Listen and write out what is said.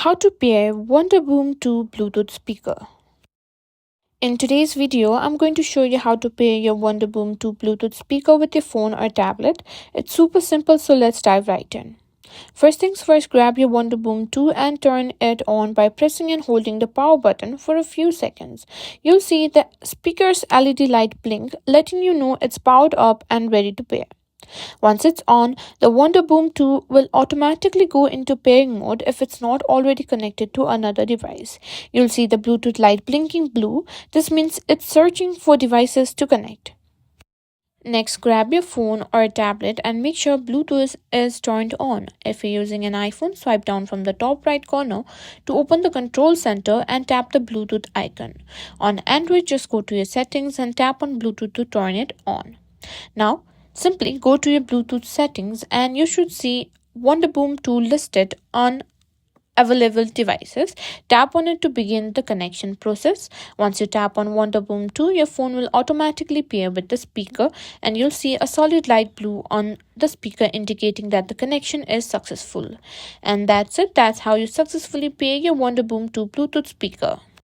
How to pair Wonderboom to Bluetooth speaker. In today's video, I'm going to show you how to pair your Wonderboom to Bluetooth speaker with your phone or tablet. It's super simple, so let's dive right in. First things first, grab your Wonderboom 2 and turn it on by pressing and holding the power button for a few seconds. You'll see the speaker's LED light blink, letting you know it's powered up and ready to pair. Once it's on, the Wonderboom 2 will automatically go into pairing mode if it's not already connected to another device. You'll see the Bluetooth light blinking blue. This means it's searching for devices to connect. Next, grab your phone or tablet and make sure Bluetooth is turned on. If you're using an iPhone, swipe down from the top right corner to open the control center and tap the Bluetooth icon. On Android, just go to your settings and tap on Bluetooth to turn it on. Now, simply go to your Bluetooth settings and you should see Wonderboom 2 listed on available devices. Tap on it to begin the connection process. Once you tap on Wonderboom 2, your phone will automatically pair with the speaker and you'll see a solid light blue on the speaker indicating that the connection is successful. And that's it. That's how you successfully pair your Wonderboom 2 Bluetooth speaker.